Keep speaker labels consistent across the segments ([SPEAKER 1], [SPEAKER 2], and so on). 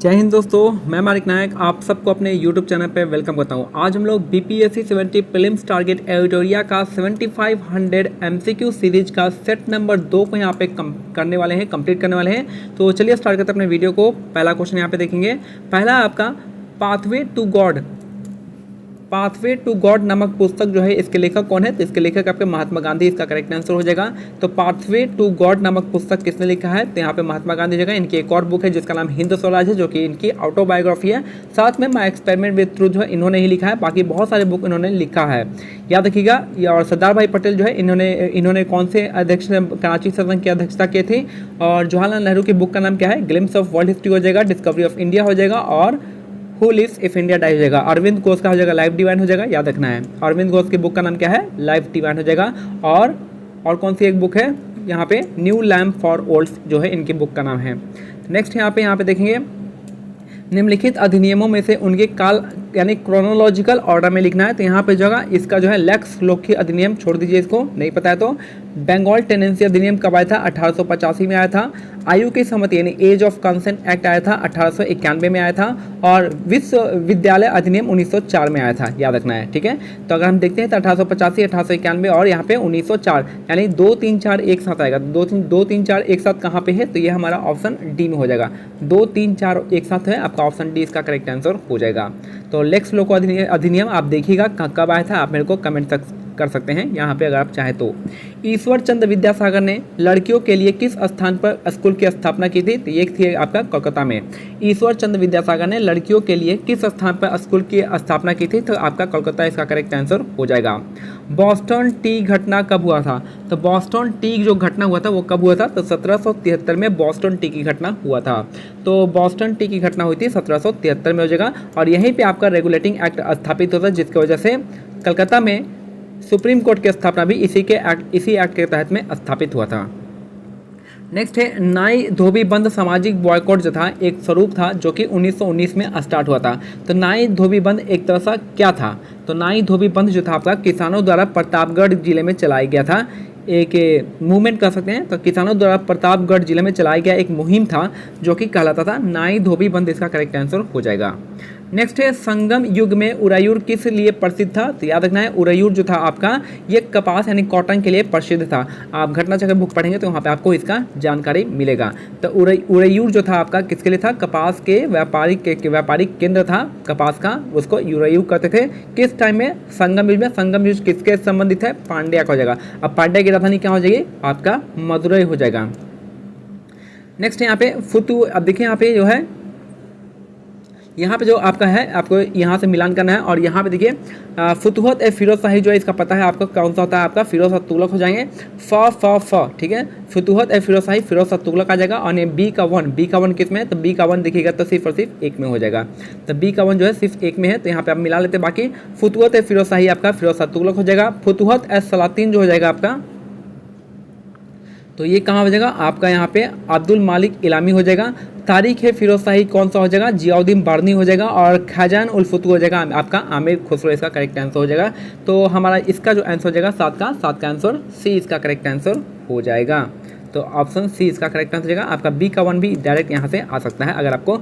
[SPEAKER 1] जय हिंद दोस्तों, मैं मानिक नायक आप सबको अपने YouTube चैनल पे वेलकम करता हूँ। आज हम लोग BPSC 70 प्रीलिम्स टारगेट एडिटोरिया का 7500 MCQ सीरीज का सेट नंबर 2 को यहाँ पे कंप्लीट करने वाले हैं। तो चलिए स्टार्ट करते हैं अपने वीडियो को। पहला क्वेश्चन यहाँ पे देखेंगे। पहला आपका पाथवे टू गॉड नामक पुस्तक जो है इसके लेखक कौन है? तो इसके लेखक आपके महात्मा गांधी, इसका करेक्ट आंसर हो जाएगा। तो पाथवे टू गॉड नामक पुस्तक किसने लिखा है? तो यहाँ पे महात्मा गांधी जगह इनकी एक और बुक है जिसका नाम हिंद स्वराज है, जो कि इनकी ऑटोबायोग्राफी है। साथ में माई एक्सपेरिमेंट विद ट्रूथ जो है इन्होंने ही लिखा है। बाकी बहुत सारे बुक इन्होंने लिखा है, याद रखिएगा। और सरदार भाई पटेल जो है इन्होंने कौन से अध्यक्ष, कराची सदन की अध्यक्षता की थी। और जवाहरलाल नेहरू की बुक का नाम क्या है? ग्लिम्स ऑफ वर्ल्ड हिस्ट्री हो जाएगा, डिस्कवरी ऑफ इंडिया हो जाएगा, और who lives if India die हो जाएगा। अरविंद घोष का हो जाएगा लाइफ डिवाइन हो जाएगा, याद रखना है। अरविंद घोष की बुक का नाम क्या है? लाइफ डिवाइन हो जाएगा। और कौन सी एक बुक है यहाँ पे? न्यू लैम्प फॉर ओल्ड्स जो है इनकी बुक का नाम है। नेक्स्ट यहाँ पे देखेंगे, निम्नलिखित अधिनियमों में से उनके काल यानी क्रोनोलॉजिकल ऑर्डर में लिखना है। तो यहाँ पे जगह इसका जो है लेक्स लोकी अधिनियम छोड़ दीजिए, इसको नहीं पता है तो। बंगाल टेनेंसी अधिनियम कब आया था? 1885 में आया था। आयु की सहमति यानी एज ऑफ कंसेंट एक्ट आया था 1891 में आया था। और विश्वविद्यालय अधिनियम 1904 में आया था, याद रखना है, ठीक है। तो अगर हम देखते हैं तो 1885, 1891 और यहाँ पे 1904 यानी 2, 3, 4 एक साथ आएगा। 2, 3, 4 एक साथ कहाँ पे है? तो ये हमारा ऑप्शन डी में हो जाएगा। 2, 3, 4 एक साथ है, आपका ऑप्शन डी इसका करेक्ट आंसर हो जाएगा। तो लेक्स लोको अधिनियम आप देखिएगा कब आया था, आप मेरे को कमेंट तक कर सकते हैं यहाँ पे अगर आप चाहें तो। ईश्वर चंद्र विद्यासागर ने लड़कियों के लिए किस स्थान पर स्कूल की स्थापना की थी? तो ये थी आपका कोलकाता में। ईश्वर चंद्र विद्यासागर ने लड़कियों के लिए किस स्थान पर स्कूल की स्थापना की थी? तो आपका कोलकाता इसका करेक्ट आंसर हो जाएगा। बॉस्टन टी घटना कब हुआ था? तो बॉस्टन टी जो घटना हुआ था वो कब हुआ था? तो 1773 में बॉस्टन टी की घटना हुआ था। तो बॉस्टन टी की घटना हुई थी 1773 में हो जाएगा। और यहीं पे आपका रेगुलेटिंग एक्ट स्थापित होता है, जिसकी वजह से कलकत्ता में सुप्रीम कोर्ट की स्थापना भी इसी एक्ट के तहत में स्थापित हुआ था। नेक्स्ट है, नाई धोबी बंद सामाजिक बॉयकॉट जो था एक स्वरूप था जो कि 1919 में स्टार्ट हुआ था। तो नाई धोबी बंद एक तरह सा क्या था? तो नाई धोबी बंद जो था आपका किसानों द्वारा प्रतापगढ़ जिले में चलाया गया था, एक मूवमेंट कर सकते हैं। तो किसानों द्वारा प्रतापगढ़ जिले में चलाया गया एक मुहिम था जो कि कहलाता था नाई धोबी बंद, इसका करेक्ट आंसर हो जाएगा। नेक्स्ट है, संगम युग में उरायूर किस लिए प्रसिद्ध था? तो याद रखना है, उरायूर जो था आपका ये कपास यानी कॉटन के लिए प्रसिद्ध था। आप घटना चक्र बुक पढ़ेंगे तो वहाँ पे आपको इसका जानकारी मिलेगा। तो उरायूर जो था आपका किसके लिए था? कपास के व्यापारिक केंद्र था कपास का, उसको उरायूर कहते थे। किस टाइम में? संगम युग में। संगम युग किसके संबंधित है? पांड्या का हो जाएगा। अब पांड्या की राजधानी क्या हो जाएगी? आपका मदुरई हो जाएगा। नेक्स्ट यहाँ पे अब देखिए यहाँ पे जो है, यहाँ पे जो आपका है आपको यहाँ से मिलान करना है। और यहाँ पे देखिए फुतुहत ए फिरोज शाही जो है इसका पता है आपको कौन सा होता है? आपका फिरोज शाह तुगलक हो जाएंगे। फ ठीक है, फुतुहत ए फिरोज शाही फिरोज शाह तुगलक आ जाएगा। और बी का वन किस में है? तो बी का वन देखिएगा तो सिर्फ और सिर्फ एक में हो जाएगा। तो बी का वन जो है सिर्फ एक में है, तो यहाँ पे आप मिला लेते हैं। बाकी फुतुहत ए फिरोज शाही आपका फिरोज शाह तुगलक हो जाएगा। फुतुहत ए सलातीन जो हो जाएगा आपका, तो ये कहाँ हो जाएगा? आपका यहाँ पे अब्दुल मालिक इलामी हो जाएगा। तारीख है फिरोज शाही कौन सा हो जाएगा? जियाउद्दीन बारनी हो जाएगा। और खजान उल फतूह हो जाएगा आपका आमिर खुसरो, इसका करेक्ट आंसर हो जाएगा। तो हमारा इसका जो आंसर हो जाएगा 7 का आंसर सी इसका करेक्ट आंसर हो जाएगा। तो ऑप्शन सी इसका करेक्ट आंसर हो जाएगा। आपका बी का वन भी डायरेक्ट यहाँ से आ सकता है अगर आपको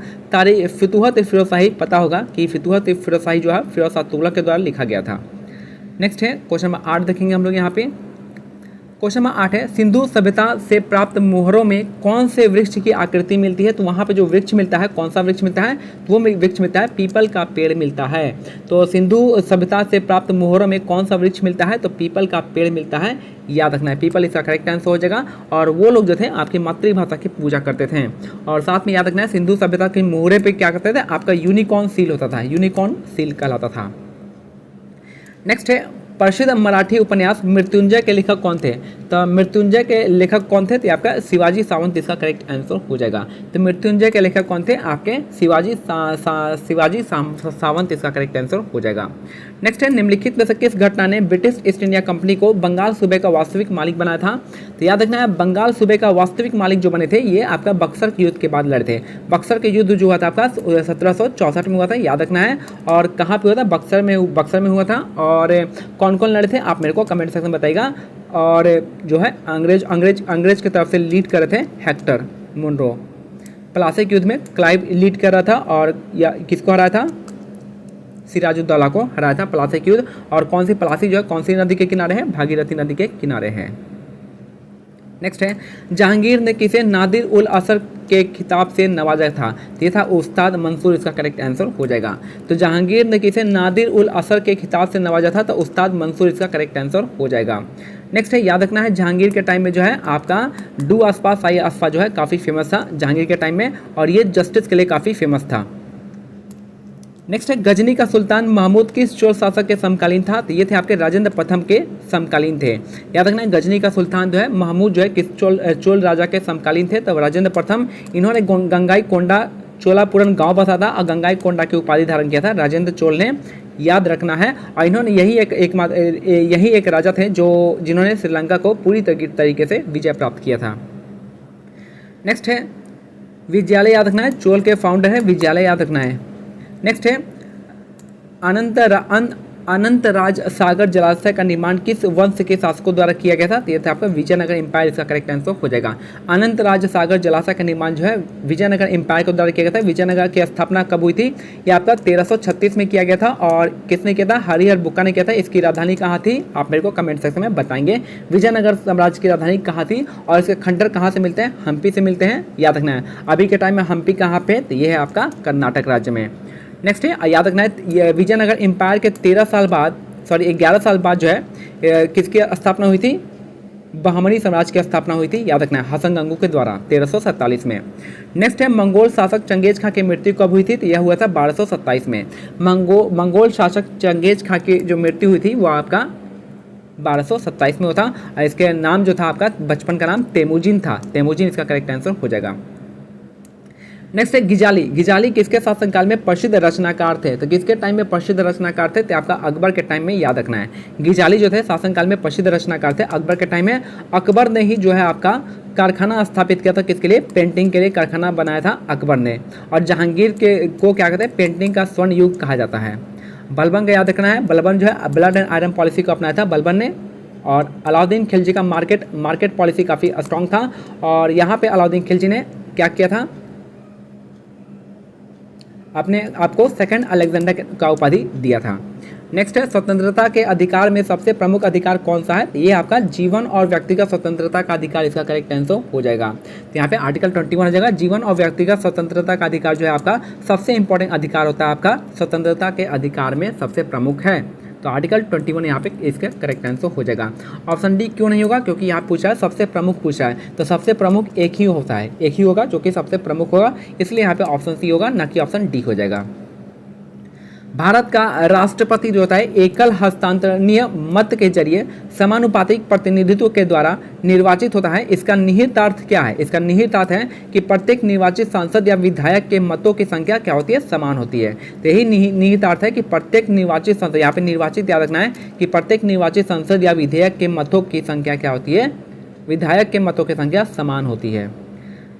[SPEAKER 1] फुतूहत फिरोज शाही पता होगा कि फुतूहत फिरोज शाही जो है फिरोज शाह तुगलक के द्वारा लिखा गया था। नेक्स्ट है क्वेश्चन नंबर 8 देखेंगे हम लोग यहाँ पे। क्वेश्चन नंबर 8 है, सिंधु सभ्यता से प्राप्त मोहरों में कौन से वृक्ष की आकृति मिलती है? तो वहाँ पे जो वृक्ष मिलता है, कौन सा वृक्ष मिलता है? तो वो वृक्ष मिलता है पीपल का पेड़ मिलता है। तो सिंधु सभ्यता से प्राप्त मोहरों में कौन सा वृक्ष मिलता है? तो पीपल का पेड़ मिलता है, याद रखना है। पीपल इसका करेक्ट आंसर हो जाएगा। और वो लोग जो थे आपकी मातृभाषा की पूजा करते थे। और साथ में याद रखना है सिंधु सभ्यता के मोहरे पे क्या करते थे? आपका यूनिकॉर्न सील होता था, यूनिकॉर्न सील कहलाता था। नेक्स्ट है, प्रसिद्ध मराठी उपन्यास मृत्युंजय के लेखक कौन थे? तो मृत्युंजय के लेखक कौन थे? तो आपका शिवाजी सावंत इसका करेक्ट आंसर हो जाएगा। तो मृत्युंजय के लेखक कौन थे? आपके शिवाजी सावंत इसका करेक्ट आंसर हो जाएगा। नेक्स्ट है, निम्नलिखित में से किस घटना ने ब्रिटिश ईस्ट इंडिया कंपनी को बंगाल सूबे का वास्तविक मालिक बनाया था? तो याद रखना है, बंगाल सूबे का वास्तविक मालिक जो बने थे ये आपका बक्सर के युद्ध के बाद लड़े थे। बक्सर के युद्ध जो हुआ था आपका 1764 में हुआ था, याद रखना है। और कहाँ पे हुआ था? बक्सर में हुआ था। और कौन कौन लड़े थे आप मेरे को कमेंट सेक्शन में बताइएगा। और जो है अंग्रेज की तरफ से लीड कर रहे थे हेक्टर मुनरो। प्लासी के युद्ध में क्लाइव लीड कर रहा था और या किसको हराया था, सिराजुद्दौला को हराया था प्लासी के युद्ध। और कौन सी प्लासी जो है कौन सी नदी के किनारे है, भागीरथी नदी के किनारे है। नेक्स्ट है जहांगीर ने किसे नादिर उल असर के खिताब से नवाजा था, तो ये था उस्ताद मंसूर, इसका करेक्ट आंसर हो जाएगा। तो जहांगीर ने किसे नादिर उल असर के खिताब से नवाजा था, तो उस्ताद मंसूर इसका करेक्ट आंसर हो जाएगा। नेक्स्ट है याद रखना है जहांगीर के टाइम में जो है आपका डू अस्पा साई अस्पा जो है काफ़ी फेमस था जहांगीर के टाइम में, और ये जस्टिस के लिए काफ़ी फेमस था। नेक्स्ट है गजनी का सुल्तान महमूद किस चोल शासक के समकालीन था, तो ये थे आपके राजेंद्र प्रथम के समकालीन थे। याद रखना है गजनी का सुल्तान जो है महमूद जो है किस चोल राजा के समकालीन थे, तब राजेंद्र प्रथम। इन्होंने गंगाई कोंडा चोलापुरन गांव बसा था और गंगाई कोंडा की उपाधि धारण किया था राजेंद्र चोल ने, याद रखना है। और इन्होंने यही एक राजा थे जो जिन्होंने श्रीलंका को पूरी तरीके से विजय प्राप्त किया था। नेक्स्ट है विजयालय, याद रखना है चोल के फाउंडर है विजयालय, याद रखना है। नेक्स्ट है अनंतराज सागर जलाशय का निर्माण किस वंश के शासकों द्वारा किया गया था, तो यह था आपका विजयनगर एम्पायर, इसका करेक्ट आंसर हो जाएगा। अनंतराज सागर जलाशय का निर्माण जो है विजयनगर एम्पायर के द्वारा किया गया था। विजयनगर की स्थापना कब हुई थी, यह आपका 1336 में किया गया था। और किसने किया था, हरिहर बुक्का ने किया था। इसकी राजधानी कहाँ थी, आप मेरे को कमेंट सेक्शन में बताएंगे। विजयनगर साम्राज्य की राजधानी कहाँ थी और इसके खंडर कहाँ से मिलते हैं, हम्पी से मिलते हैं, याद रखना है। अभी के टाइम में हम्पी कहाँ पे, तो ये है आपका कर्नाटक राज्य में। नेक्स्ट है याद रखना है विजयनगर एम्पायर के 11 साल बाद जो है किसकी स्थापना हुई थी, बहमनी साम्राज्य की स्थापना हुई थी, याद रखना है हसन गंगू के द्वारा 1347 में। नेक्स्ट है मंगोल शासक चंगेज खां की मृत्यु कब हुई थी, तो यह हुआ था 1227 में। मंगोल शासक चंगेज खां की जो मृत्यु हुई थी वो आपका 1227 में होता। और इसके नाम जो था आपका बचपन का नाम तेमुजिन था, तेमुजिन इसका करेक्ट आंसर हो जाएगा। नेक्स्ट है गिजाली, गिजाली किसके शासनकाल में प्रसिद्ध रचनाकार थे, तो किसके टाइम में प्रसिद्ध रचनाकार थे, तो आपका अकबर के टाइम में, याद रखना है। गिजाली जो थे शासनकाल में प्रसिद्ध रचनाकार थे अकबर के टाइम में। अकबर ने ही जो है आपका कारखाना स्थापित किया था, किसके लिए, पेंटिंग के लिए कारखाना बनाया था अकबर ने। और जहांगीर को क्या कहते हैं, पेंटिंग का स्वर्ण युग कहा जाता है। बलबन का याद रखना है, बलबन जो है ब्लड एंड आयरन पॉलिसी को अपनाया था बलबन ने। और अलाउद्दीन खिलजी का मार्केट पॉलिसी काफ़ी स्ट्रॉन्ग था। और यहाँ पे अलाउद्दीन खिलजी ने क्या किया था, अपने आपको सेकंड अलेक्जेंडर का उपाधि दिया था। नेक्स्ट है स्वतंत्रता के अधिकार में सबसे प्रमुख अधिकार कौन सा है, ये आपका जीवन और व्यक्तिगत स्वतंत्रता का अधिकार, इसका करेक्ट आंसर हो जाएगा। तो यहाँ पे आर्टिकल 21 हो जाएगा। जीवन और व्यक्तिगत स्वतंत्रता का अधिकार जो है आपका सबसे इंपॉर्टेंट अधिकार होता है, आपका स्वतंत्रता के अधिकार में सबसे प्रमुख है। तो आर्टिकल 21 यहाँ पे इसका करेक्ट आंसर हो जाएगा। ऑप्शन डी क्यों नहीं होगा, क्योंकि यहाँ पूछा है सबसे प्रमुख पूछा है, तो सबसे प्रमुख एक ही होता है, एक ही होगा जो कि सबसे प्रमुख होगा, इसलिए यहाँ पे ऑप्शन सी होगा, ना कि ऑप्शन डी हो जाएगा। भारत का राष्ट्रपति जो होता है एकल हस्तांतरणीय मत के जरिए समानुपातिक प्रतिनिधित्व के द्वारा निर्वाचित होता है। इसका निहित अर्थ क्या है, इसका निहित अर्थ है कि प्रत्येक निर्वाचित सांसद या विधायक के मतों की संख्या क्या होती है, समान होती है। तो यही निहित अर्थ है कि प्रत्येक निर्वाचित संसद, यहाँ पे निर्वाचित याद रखना है कि प्रत्येक निर्वाचित संसद या विधेयक के मतों की संख्या क्या होती है, विधायक के मतों की संख्या समान होती है।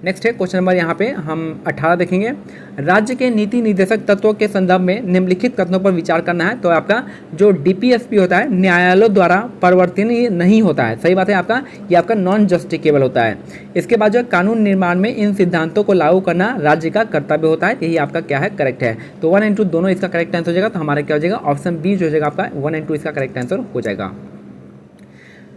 [SPEAKER 1] नेक्स्ट है क्वेश्चन नंबर यहाँ पे हम 18 देखेंगे। राज्य के नीति निर्देशक तत्वों के संदर्भ में निम्नलिखित कथनों पर विचार करना है। तो आपका जो डीपीएसपी होता है न्यायालयों द्वारा परिवर्तनीय नहीं होता है, सही बात है आपका, ये आपका नॉन जस्टिकेबल होता है। इसके बाद जो कानून निर्माण में इन सिद्धांतों को लागू करना राज्य का कर्तव्य होता है, यही आपका क्या है, करेक्ट है। तो 1 और 2 दोनों इसका करेक्ट आंसर हो जाएगा। तो हमारा क्या हो जाएगा, ऑप्शन बी जो हो जाएगा आपका 1 और 2 इसका करेक्ट आंसर हो जाएगा।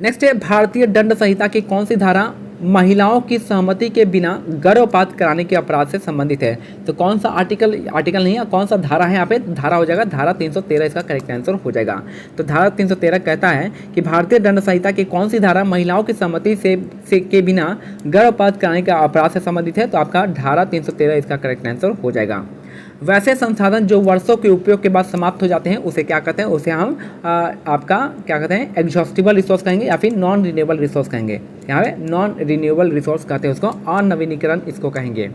[SPEAKER 1] नेक्स्ट है भारतीय दंड संहिता की कौन सी धारा महिलाओं की सहमति के बिना गर्भपात कराने के अपराध से संबंधित है। तो कौन सा आर्टिकल नहीं है, कौन सा धारा है, यहाँ पे धारा हो जाएगा धारा 313 इसका करेक्ट आंसर हो जाएगा। तो धारा 313 कहता है कि भारतीय दंड संहिता की कौन सी धारा महिलाओं की सहमति से के बिना गर्भपात कराने के अपराध से संबंधित है। तो आपका धारा 313 इसका करेक्ट आंसर हो जाएगा। वैसे संसाधन जो वर्षों के उपयोग के बाद समाप्त हो जाते हैं उसे क्या कहते हैं, उसे हम आपका क्या कहते हैं, एग्जॉस्टिबल रिसोर्स कहेंगे या फिर नॉन रिन्यूएबल रिसोर्स कहेंगे। यहाँ पे नॉन रिन्यूएबल रिसोर्स कहते हैं उसको, अनवीनीकरण इसको कहेंगे।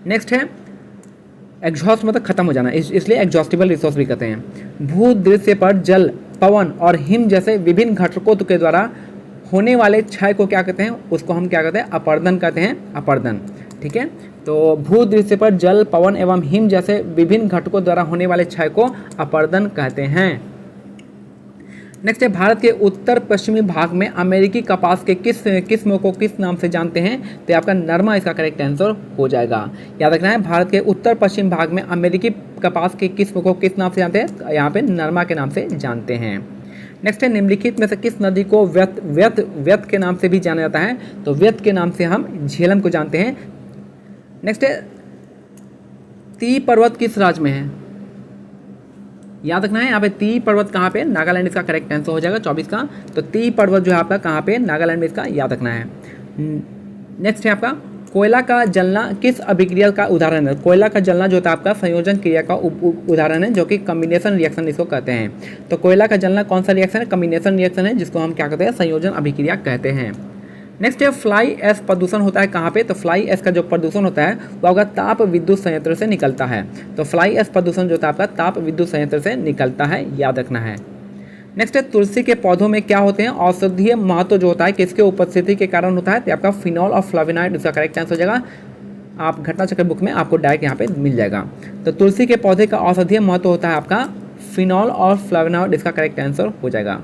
[SPEAKER 1] नेक्स्ट है एग्जॉस्ट मतलब खत्म हो जाना, इसलिए एग्जॉस्टिबल रिसोर्स भी कहते हैं। भूदृश्य पर जल, पवन और हिम जैसे विभिन्न घटकों के द्वारा होने वाले क्षय को क्या कहते हैं, उसको हम क्या कहते हैं, अपरदन कहते हैं, अपरदन। ठीक है, तो भूदृश्य पर जल, पवन एवं हिम जैसे विभिन्न घटकों द्वारा होने वाले क्षय को अपरदन कहते हैं। नेक्स्ट है भारत के उत्तर पश्चिमी भाग में अमेरिकी कपास के किस किस्म को किस नाम से जानते हैं? तो आपका नरमा इसका करेक्ट आंसर हो जाएगा। याद रखना है, भारत के उत्तर पश्चिम भाग में अमेरिकी कपास के किस्म को किस नाम से जानते हैं? यहाँ पे नरमा के नाम से जानते हैं। नेक्स्ट है निम्नलिखित में से किस नदी को व्यत के नाम से भी जाना जाता है? तो व्यत के नाम से हम झेलम को जानते हैं। नेक्स्ट है ती पर्वत किस राज्य में है? याद रखना है, यहाँ पे ती पर्वत कहाँ पे? नागालैंड इसका करेक्ट आंसर हो जाएगा 24 का। तो ती पर्वत जो है आपका कहाँ पे? नागालैंड में, इसका याद रखना है। नेक्स्ट है आपका कोयला का जलना किस अभिक्रिया का उदाहरण है? कोयला का जलना जो होता है आपका संयोजन क्रिया का उदाहरण है, जो कि कम्बिनेशन रिएक्शन इसको कहते हैं। तो कोयला का जलना कौन सा रिएक्शन है? कम्बिनेशन रिएक्शन है, जिसको हम क्या कहते हैं? संयोजन अभिक्रिया कहते हैं। नेक्स्ट है फ्लाई ऐश प्रदूषण होता है कहाँ पे? तो फ्लाई ऐश का जो प्रदूषण होता है वो आपका ताप विद्युत संयंत्र से निकलता है। तो फ्लाई ऐश प्रदूषण जो होता है आपका ताप विद्युत संयंत्र से निकलता है, याद रखना है। नेक्स्ट है तुलसी के पौधों में क्या होते हैं? औषधीय महत्व जो होता है किसके उपस्थिति के कारण होता है? तो आपका फिनॉल और फ्लाविनाइड इसका करेक्ट आंसर हो जाएगा। आप घटना चक्र बुक में आपको डायरेक्ट यहाँ पे मिल जाएगा। तो तुलसी के पौधे का औषधीय महत्व होता है आपका फिनॉल और फ्लाविनाइड, इसका करेक्ट आंसर हो जाएगा।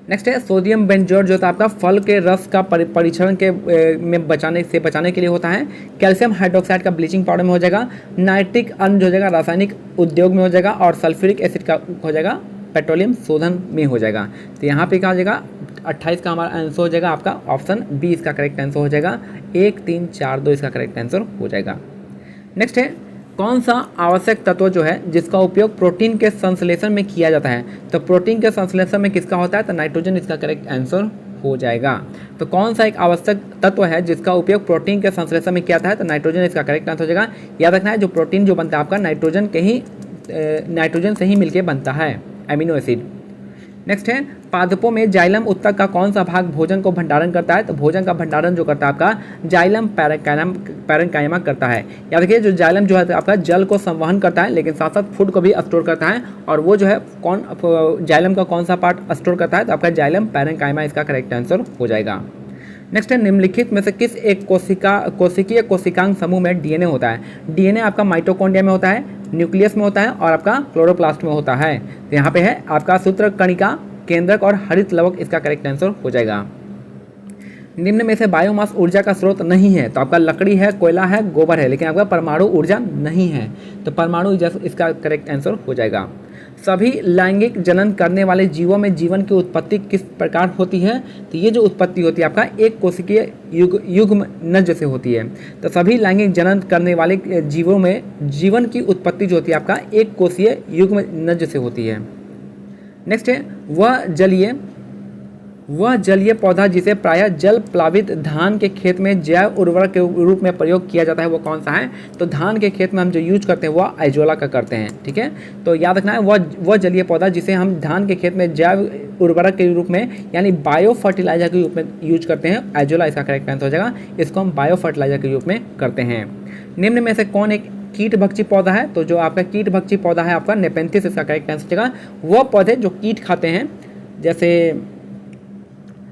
[SPEAKER 1] नेक्स्ट है सोडियम बेंजोएट जो होता है आपका फल के रस का परिक्षरण के में बचाने के लिए होता है। कैल्शियम हाइड्रोक्साइड का ब्लीचिंग पाउडर में हो जाएगा। नाइट्रिक अम्ल जो हो जाएगा रासायनिक उद्योग में हो जाएगा। और सल्फ्यूरिक एसिड का हो जाएगा पेट्रोलियम शोधन में हो जाएगा। तो यहाँ पे क्या हो जाएगा? 28 का हमारा आंसर हो जाएगा आपका ऑप्शन बी इसका करेक्ट आंसर हो जाएगा। 1 3 4 2 इसका करेक्ट आंसर हो जाएगा। नेक्स्ट है कौन सा आवश्यक तत्व जो है जिसका उपयोग प्रोटीन के संश्लेषण में किया जाता है? तो प्रोटीन के संश्लेषण में किसका होता है? तो नाइट्रोजन इसका करेक्ट आंसर हो जाएगा। तो कौन सा एक आवश्यक तत्व है जिसका उपयोग प्रोटीन के संश्लेषण में किया जाता है? तो नाइट्रोजन इसका करेक्ट आंसर हो जाएगा। याद रखना है, जो प्रोटीन जो बनता है आपका नाइट्रोजन से ही मिलकर बनता है, एमिनो एसिड। नेक्स्ट है पादपों में जाइलम उत्तक का कौन सा भाग भोजन को भंडारण करता है? तो भोजन का भंडारण जो करता है आपका जाइलम पैरेन्काइमा करता है। याद रखिए, जो जाइलम जो है आपका जल को संवहन करता है, लेकिन साथ साथ फूड को भी स्टोर करता है। और वो जो है जाइलम का कौन सा पार्ट स्टोर करता है? तो आपका जाइलम पैरेन्काइमा इसका करेक्ट आंसर हो जाएगा। नेक्स्ट है निम्नलिखित में से किस एक कोशिकीय कोशिकांग समूह में डीएनए होता है? डीएनए आपका माइटोकॉन्ड्रिया में होता है, न्यूक्लियस में होता है और आपका क्लोरोप्लास्ट में होता है। तो यहाँ पे है आपका सूत्रकणिका, केंद्रक और हरित लवक, इसका करेक्ट आंसर हो जाएगा। निम्न में से बायोमास ऊर्जा का स्रोत नहीं है? तो आपका लकड़ी है, कोयला है, गोबर है, लेकिन आपका परमाणु ऊर्जा नहीं है। तो परमाणु ऊर्जा इसका करेक्ट आंसर हो जाएगा। सभी लैंगिक जनन करने वाले जीवों में जीवन की उत्पत्ति किस प्रकार होती है? तो ये जो उत्पत्ति होती है आपका एक कोशिकीय युग्म नज से होती है। तो सभी लैंगिक जनन करने वाले जीवों में जीवन की उत्पत्ति जो होती है आपका एक कोशीय युग्म नज से होती है। नेक्स्ट है वह जलीय पौधा जिसे प्रायः जल प्लावित धान के खेत में जैव उर्वरक के रूप में प्रयोग किया जाता है, वो कौन सा है? तो धान के खेत में हम जो यूज करते हैं वह आइजोला का करते हैं। ठीक है, तो याद रखना है वह जलीय पौधा जिसे हम धान के खेत में जैव उर्वरक के रूप में यानी बायो फर्टिलाइजर के रूप में यूज करते हैं, आइजोला इसका करेक्ट आंसर हो जाएगा। इसको हम बायो फर्टिलाइजर के रूप में करते हैं। निम्न में से कौन एक कीट भक्षी पौधा है? तो जो आपका कीट भक्षी पौधा है आपका नेपेंथिस, इसका करेक्ट आंसर हो जाएगा। वह पौधे जो कीट खाते हैं, जैसे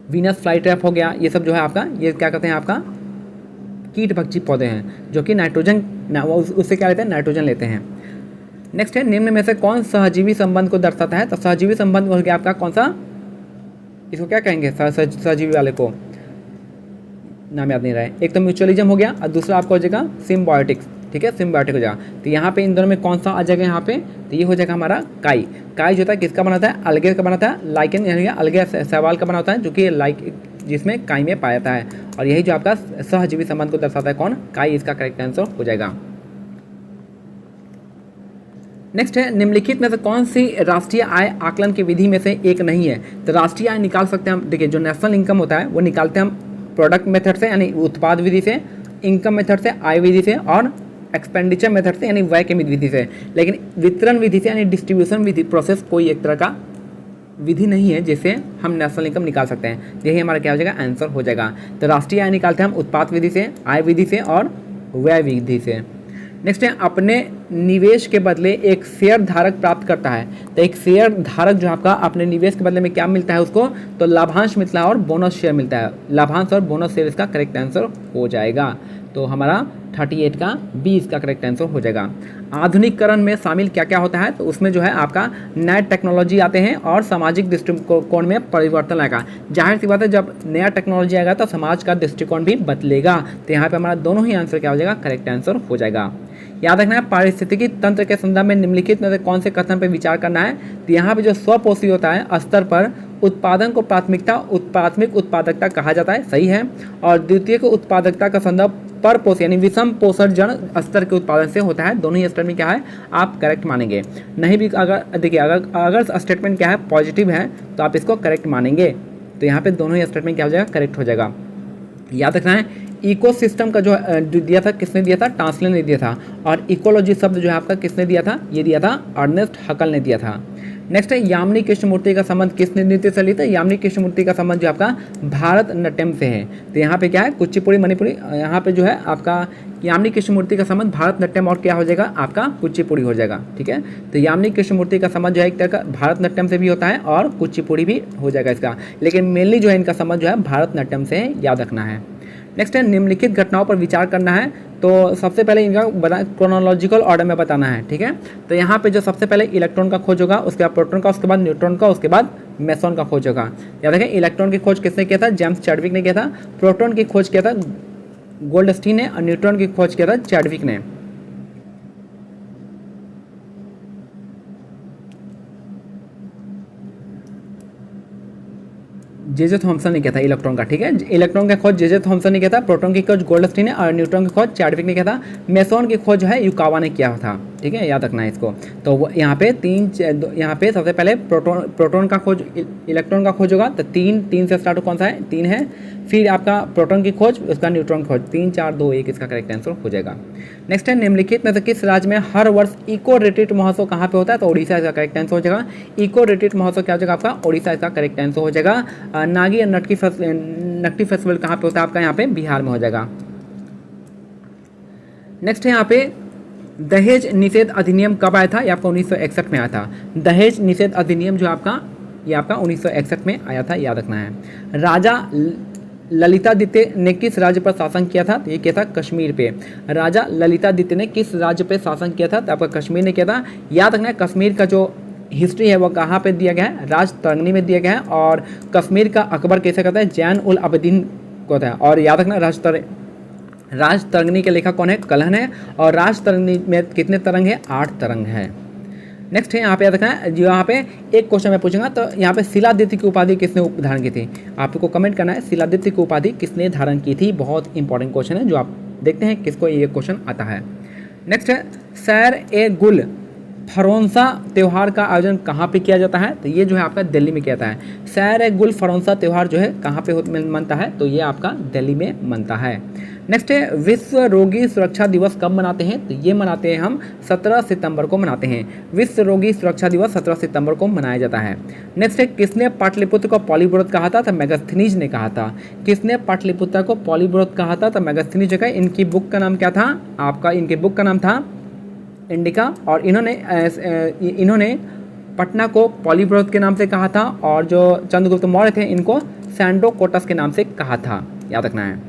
[SPEAKER 1] वीनस फ्लाई ट्रैप हो गया, ये सब जो है आपका ये क्या कहते हैं? आपका कीट भक्षी पौधे हैं जो कि नाइट्रोजन उससे क्या लेते हैं? नाइट्रोजन लेते हैं। नेक्स्ट है निम्न में से कौन सहजीवी संबंध को दर्शाता है? तो सहजीवी संबंध हो गया आपका कौन सा? इसको क्या कहेंगे? सहजीवी वाले को नाम याद नहीं रहा है। एक तो म्यूचुअलिज्म हो गया और दूसरा आपका हो जाएगा सिम्बायोटिक्स। ठीक है, सिम्बायोटिक हो जाएगा। तो यहाँ पे इन दोनों में कौन सा आ जाएगा? यहाँ पे तो ये हो जाएगा हमारा काई। काई जो होता है किसका बनाता है? अलगे का बनाता है, लाइकेन यानी अलगे शैवाल का बना होता है, जो कि जिसमें काई में पाया जाता है। और यही जो आपका सहजीवी संबंध को दर्शाता है कौन? काई, इसका करेक्ट आंसर हो जाएगा। नेक्स्ट है निम्नलिखित में से कौन सी राष्ट्रीय आय आकलन की विधि में से एक नहीं है? तो राष्ट्रीय आय निकाल सकते हैं हम, देखिए जो नेशनल इनकम होता है वो निकालते हैं हम प्रोडक्ट मेथड से यानी उत्पाद विधि से, इनकम मेथड से, आय विधि से और एक्सपेंडिचर मेथड से यानी व्यय के विधि से। लेकिन वितरण विधि से यानी डिस्ट्रीब्यूशन विधि प्रोसेस कोई एक तरह का विधि नहीं है जिससे हम नेशनल इनकम निकाल सकते हैं। यही हमारा क्या हो जाएगा? आंसर हो जाएगा। तो राष्ट्रीय आय निकालते हैं हम उत्पाद विधि से, आय विधि से और व्यय विधि से। नेक्स्ट है अपने निवेश के बदले एक शेयर धारक प्राप्त करता है। तो एक शेयर धारक जो आपका अपने निवेश के बदले में क्या मिलता है उसको? तो लाभांश मिलता है और बोनस शेयर मिलता है। लाभांश और बोनस शेयर इसका करेक्ट आंसर हो जाएगा। तो हमारा 38 का बी इसका करेक्ट आंसर हो जाएगा। आधुनिकीकरण में शामिल क्या क्या होता है, तो उसमें जो है आपका नए टेक्नोलॉजी आते हैं और सामाजिक दृष्टिकोण में परिवर्तन आएगा। जाहिर सी बात है, जब नया टेक्नोलॉजी आएगा तो समाज का दृष्टिकोण भी बदलेगा। तो यहाँ पे हमारा दोनों ही आंसर क्या हो जाएगा, करेक्ट आंसर हो जाएगा। याद रखना है, पारिस्थितिकी तंत्र के संदर्भ में निम्नलिखित में से कौन से कथन पर विचार करना है। तो यहाँ पे जो स्वपोषी होता है स्तर पर उत्पादन को प्राथमिक उत्पादकता कहा जाता है, सही है। और द्वितीय को उत्पादकता का संदर्भ पर पोष यानी विषम पोषण स्तर के उत्पादन से होता है। दोनों ही स्टेटमेंट क्या है, आप करेक्ट मानेंगे। नहीं भी अगर देखिए अगर स्टेटमेंट क्या है पॉजिटिव है तो आप इसको करेक्ट मानेंगे। तो यहाँ पे दोनों ही स्टेटमेंट क्या हो जाएगा, करेक्ट हो जाएगा। याद रखना है, इकोसिस्टम का जो दिया था किसने दिया था, टांसले ने दिया था। और इकोलॉजी शब्द जो है आपका किसने दिया था, ये दिया था अर्नेस्ट हकल ने दिया था। नेक्स्ट है, यामिनी कृष्णमूर्ति का संबंध किस नृत्य से लिया था। यामिनी कृष्णमूर्ति का संबंध जो आपका भारतनाट्यम से है। तो यहाँ पे क्या है, कुचिपुड़ी मणिपुरी, यहाँ पे जो है आपका यामिनी कृष्णमूर्ति का संबंध भारतनाट्यम और क्या हो जाएगा, आपका कुचिपुड़ी हो जाएगा। ठीक है, तो यामिनी कृष्णमूर्ति का संबंध जो है एक तरह का भारतनाट्यम से भी होता है और कुचिपुड़ी भी हो जाएगा इसका, लेकिन मेनली जो है इनका संबंध जो है भारतनाट्यम से, याद रखना है। नेक्स्ट है, निम्नलिखित घटनाओं पर विचार करना है। तो सबसे पहले इनका क्रोनोलॉजिकल ऑर्डर में बताना है। ठीक है, तो यहाँ पे जो सबसे पहले इलेक्ट्रॉन का खोज होगा, उसके बाद प्रोटॉन का, उसके बाद न्यूट्रॉन का, उसके बाद मेसॉन का खोज होगा। याद रखें, इलेक्ट्रॉन की खोज किसने किया था, जेम्स चैडविक ने किया था। प्रोटॉन की खोज किया था गोल्डस्टीन ने और न्यूट्रॉन की खोज किया था चैडविक ने। जे थॉमसन ने किया था इलेक्ट्रॉन का। ठीक है, इलेक्ट्रॉन का खोज जे थॉमसन ने किया था, प्रोटॉन की खोज गोल्डस्टीन ने और न्यूट्रॉन की खोज चैडविक ने किया था। मेसॉन की खोज जो है युकावा ने किया था। ठीक है, याद रखना है इसको। तो वो यहाँ पे सबसे पहले प्रोटॉन का खोज, इलेक्ट्रॉन का खोज होगा। तो तीन से स्टार्ट कौन सा है, 3 है। फिर आपका प्रोटॉन की खोज, उसका न्यूट्रॉन की खोज, 3 4 2 1 इसका करेक्ट आंसर हो जाएगा। नेक्स्ट है, निम्नलिखित में से किस राज्य में हर वर्ष इको रिट्रीट महोत्सव कहाँ पे होता है। तो उड़ीसा इसका करेक्ट आंसर हो जाएगा। इको रिट्रीट महोत्सव क्या हो जाएगा आपका, उड़ीसा इसका करेक्ट आंसर हो जाएगा। नागी नटकी फेस्टिवल कहाँ पे होता है आपका, यहाँ पे बिहार में हो जाएगा। नेक्स्ट है यहाँ पे, दहेज निषेध अधिनियम कब आया था, ये आपका 1961 में आया था। दहेज निषेध अधिनियम जो आपका, ये आपका 1961 में आया था, याद रखना है। राजा ललितादित्य ने किस राज्य पर शासन किया था, तो ये किया था कश्मीर पे। राजा ललितादित्य ने किस राज्य पे शासन किया था, तो आपका कश्मीर ने किया था। याद रखना है, कश्मीर का जो हिस्ट्री है वो कहाँ पे दिया गया है, राजतरंगी में दिया गया है। और कश्मीर का अकबर कैसे कहता है, जैन उल अबदीन को होता है। और याद रखना, राजतरंगी के लेखक कौन है, कलहन है। और राजतरंगी में कितने तरंग है, 8 तरंग है। नेक्स्ट है यहाँ पे याद रखना है, जो यहाँ पे एक क्वेश्चन मैं पूछूंगा, तो यहाँ पे शिलादित्य की उपाधि किसने धारण की थी, आपको कमेंट करना है शिलादित्य की उपाधि किसने धारण की थी। बहुत इंपॉर्टेंट क्वेश्चन है, जो आप देखते हैं किसको ये क्वेश्चन आता है। नेक्स्ट है, सैर ए गुल फरोंसा त्यौहार का आयोजन कहाँ पे किया जाता है, तो ये जो है आपका दिल्ली में किया जाता है। सैर ए गुल फरोंसा त्यौहार जो है कहाँ पे मनता है, तो ये आपका दिल्ली में मनता है। नेक्स्ट है, विश्व रोगी सुरक्षा दिवस कब मनाते हैं, तो ये मनाते हैं हम 17 सितंबर को मनाते हैं। विश्व रोगी सुरक्षा दिवस 17 सितंबर को मनाया जाता है। नेक्स्ट है, किसने पाटलिपुत्र को पॉलीब्रोथ कहा था, तो मेगास्थनीज ने कहा था। किसने पाटलिपुत्र को पॉलीब्रोथ कहा था, तो मेगास्थनीज जगह। इनकी बुक का नाम क्या था आपका, इनके बुक का नाम था इंडिका। और इन्होंने पटना को पॉलीब्रोथ के नाम से कहा था, और जो चंद्रगुप्त मौर्य थे इनको सैंडोकोटस के नाम से कहा था, याद रखना है।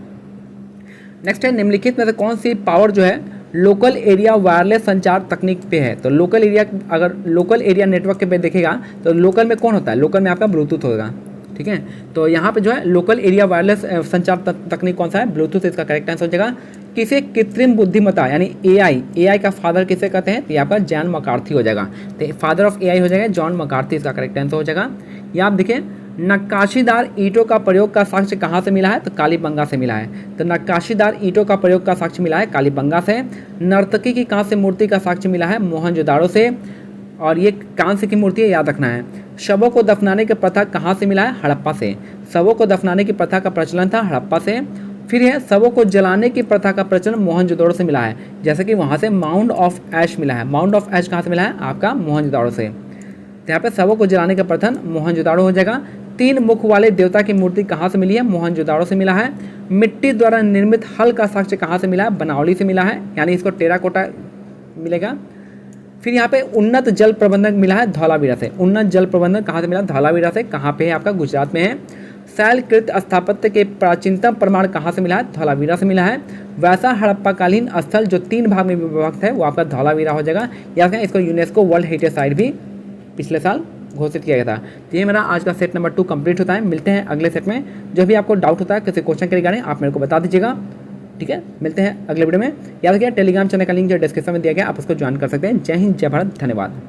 [SPEAKER 1] नेक्स्ट है, निम्नलिखित में से कौन सी पावर जो है लोकल एरिया वायरलेस संचार तकनीक पे है, तो लोकल एरिया, अगर लोकल एरिया नेटवर्क पे देखेगा तो लोकल में कौन होता है, लोकल में आपका ब्लूटूथ होगा। ठीक है, तो यहाँ पे जो है लोकल एरिया वायरलेस संचार तकनीक कौन सा है, ब्लूटूथ इसका करेक्ट आंसर हो जाएगा। किसे कृत्रिम बुद्धिमत्ता यानी एआई का फादर किसे कहते हैं, तो ये आपका जॉन मैकार्थी हो जाएगा। तो फादर ऑफ एआई हो जाएगा जॉन मैकार्थी, इसका करेक्ट आंसर हो जाएगा। या आप देखिए, नक्काशीदार ईंटों का प्रयोग का साक्ष्य कहाँ से मिला है, तो कालीबंगा से मिला है। तो नक्काशीदार ईंटों का प्रयोग का साक्ष्य मिला है कालीबंगा से। नर्तकी की कांस्य मूर्ति का साक्ष्य मिला है मोहनजोदाड़ो से, और ये कांस्य की मूर्ति है, याद रखना है। शवों को दफनाने की प्रथा कहाँ से मिला है, हड़प्पा से। शवों को दफनाने की प्रथा का प्रचलन था हड़प्पा से। फिर है, शवों को जलाने की प्रथा का प्रचलन मोहनजोदाड़ो से मिला है, जैसे कि वहाँ से माउंट ऑफ ऐश मिला है। माउंट ऑफ ऐश कहाँ से मिला है, आपका मोहनजोदाड़ो से। तो यहाँ पे शवों को जलाने का प्रथन मोहनजोदाड़ो हो जाएगा। 3 मुख वाले देवता की मूर्ति कहाँ से मिली है, मोहनजोदाड़ो से मिला है। मिट्टी द्वारा निर्मित हल का साक्ष्य कहाँ से मिला है, बनावली से मिला है, यानी इसको टेराकोटा मिलेगा। फिर यहाँ पे उन्नत जल प्रबंधन मिला है धौलावीरा से। उन्नत जल प्रबंधन कहाँ से मिला, धौलावीरा से। कहाँ पे है आपका, गुजरात में है। शैलकृत स्थापत्य के प्राचीनतम प्रमाण कहाँ से मिला है? धौलावीरा से मिला है। वैसा हड़प्पाकालीन स्थल जो 3 भाग में विभक्त है वो आपका धौलावीरा हो जाएगा। याद रखें, इसको यूनेस्को वर्ल्ड हेरिटेज साइट भी पिछले साल घोषित किया गया था। तो ये मेरा आज का सेट नंबर 2 कंप्लीट होता है। मिलते हैं अगले सेट में। जो भी आपको डाउट होता है किसी क्वेश्चन के रिगार्डिंग आप मेरे को बता दीजिएगा, ठीक है। मिलते हैं अगले वीडियो में। याद रखिए टेलीग्राम चैनल का लिंक जो डिस्क्रिप्शन में दिया गया, आप उसको ज्वाइन कर सकते हैं। जय हिंद, जय भारत, धन्यवाद।